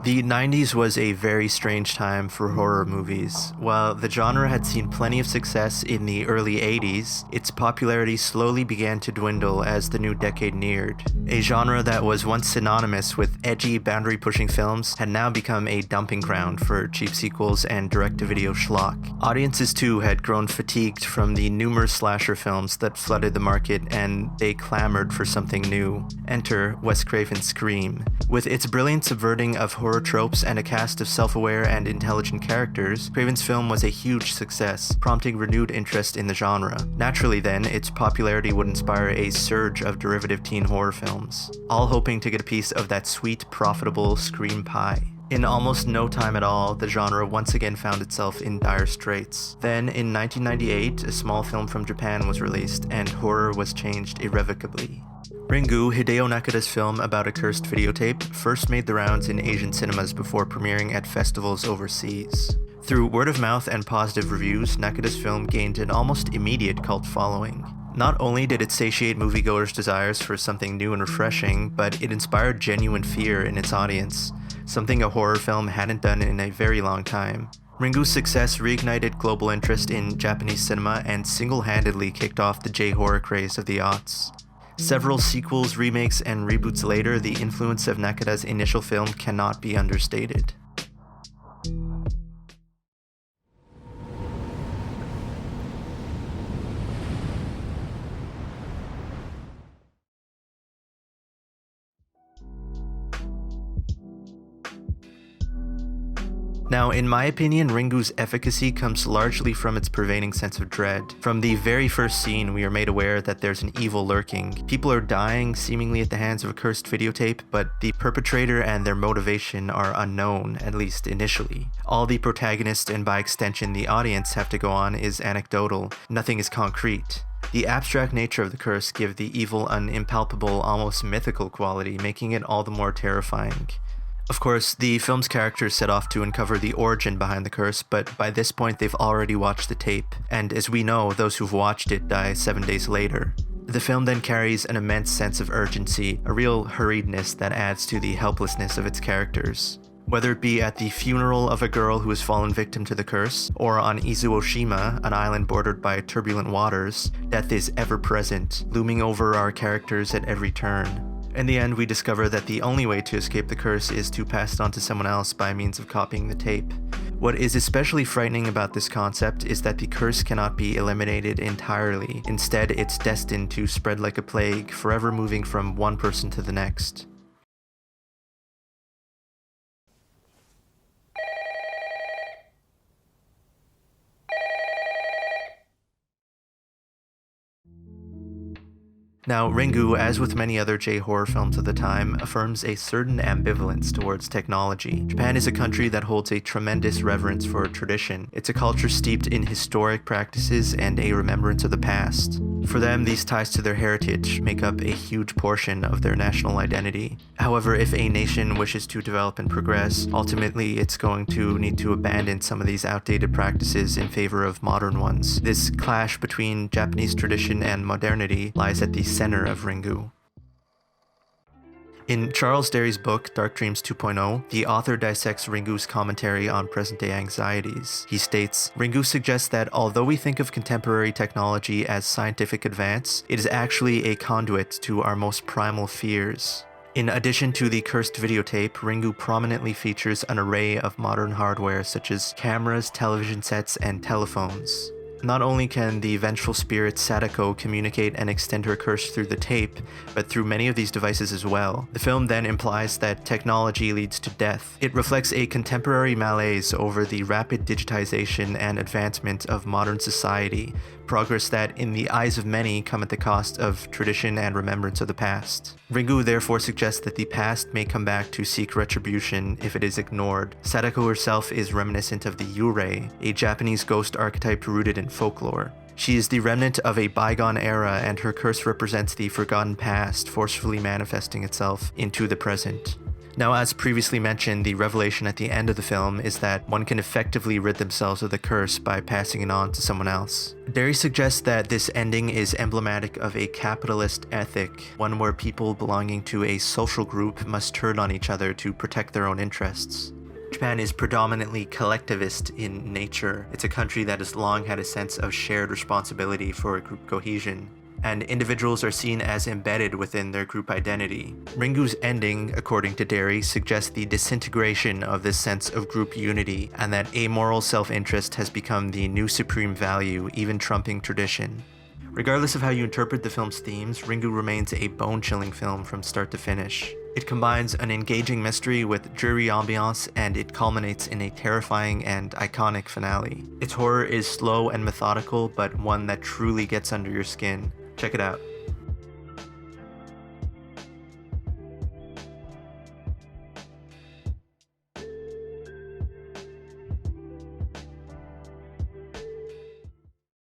The 90s was a very strange time for horror movies. While the genre had seen plenty of success in the early 80s, its popularity slowly began to dwindle as the new decade neared. A genre that was once synonymous with edgy, boundary-pushing films had now become a dumping ground for cheap sequels and direct-to-video schlock. Audiences too had grown fatigued from the numerous slasher films that flooded the market, and they clamored for something new. Enter Wes Craven's Scream. With its brilliant subverting of horror tropes and a cast of self-aware and intelligent characters, Craven's film was a huge success, prompting renewed interest in the genre. Naturally then, its popularity would inspire a surge of derivative teen horror films, all hoping to get a piece of that sweet, profitable Scream pie. In almost no time at all, the genre once again found itself in dire straits. Then, in 1998, a small film from Japan was released, and horror was changed irrevocably. Ringu, Hideo Nakada's film about a cursed videotape, first made the rounds in Asian cinemas before premiering at festivals overseas. Through word of mouth and positive reviews, Nakada's film gained an almost immediate cult following. Not only did it satiate moviegoers' desires for something new and refreshing, but it inspired genuine fear in its audience, something a horror film hadn't done in a very long time. Ringu's success reignited global interest in Japanese cinema and single-handedly kicked off the J-horror craze of the aughts. Several sequels, remakes, and reboots later, the influence of Nakada's initial film cannot be understated. Now, in my opinion, Ringu's efficacy comes largely from its pervading sense of dread. From the very first scene, we are made aware that there's an evil lurking. People are dying, seemingly at the hands of a cursed videotape, but the perpetrator and their motivation are unknown, at least initially. All the protagonist, and by extension the audience, have to go on is anecdotal. Nothing is concrete. The abstract nature of the curse gives the evil an impalpable, almost mythical quality, making it all the more terrifying. Of course, the film's characters set off to uncover the origin behind the curse, but by this point they've already watched the tape, and as we know, those who've watched it die 7 days later. The film then carries an immense sense of urgency, a real hurriedness that adds to the helplessness of its characters. Whether it be at the funeral of a girl who has fallen victim to the curse, or on Izuoshima, an island bordered by turbulent waters, death is ever present, looming over our characters at every turn. In the end, we discover that the only way to escape the curse is to pass it on to someone else by means of copying the tape. What is especially frightening about this concept is that the curse cannot be eliminated entirely. Instead, it's destined to spread like a plague, forever moving from one person to the next. Now, Ringu, as with many other J-horror films of the time, affirms a certain ambivalence towards technology. Japan is a country that holds a tremendous reverence for tradition. It's a culture steeped in historic practices and a remembrance of the past. For them, these ties to their heritage make up a huge portion of their national identity. However, if a nation wishes to develop and progress, ultimately it's going to need to abandon some of these outdated practices in favor of modern ones. This clash between Japanese tradition and modernity lies at the center of Ringu. In Charles Derry's book, Dark Dreams 2.0, the author dissects Ringu's commentary on present-day anxieties. He states, Ringu suggests that although we think of contemporary technology as scientific advance, it is actually a conduit to our most primal fears. In addition to the cursed videotape, Ringu prominently features an array of modern hardware such as cameras, television sets, and telephones. Not only can the vengeful spirit Sadako communicate and extend her curse through the tape, but through many of these devices as well. The film then implies that technology leads to death. It reflects a contemporary malaise over the rapid digitization and advancement of modern society, progress that, in the eyes of many, come at the cost of tradition and remembrance of the past. Ringu therefore suggests that the past may come back to seek retribution if it is ignored. Sadako herself is reminiscent of the Yurei, a Japanese ghost archetype rooted in folklore. She is the remnant of a bygone era, and her curse represents the forgotten past forcefully manifesting itself into the present. Now, as previously mentioned, the revelation at the end of the film is that one can effectively rid themselves of the curse by passing it on to someone else. Derry suggests that this ending is emblematic of a capitalist ethic, one where people belonging to a social group must turn on each other to protect their own interests. Japan is predominantly collectivist in nature. It's a country that has long had a sense of shared responsibility for group cohesion, and individuals are seen as embedded within their group identity. Ringu's ending, according to Derry, suggests the disintegration of this sense of group unity, and that amoral self-interest has become the new supreme value, even trumping tradition. Regardless of how you interpret the film's themes, Ringu remains a bone-chilling film from start to finish. It combines an engaging mystery with dreary ambiance, and it culminates in a terrifying and iconic finale. Its horror is slow and methodical, but one that truly gets under your skin. Check it out.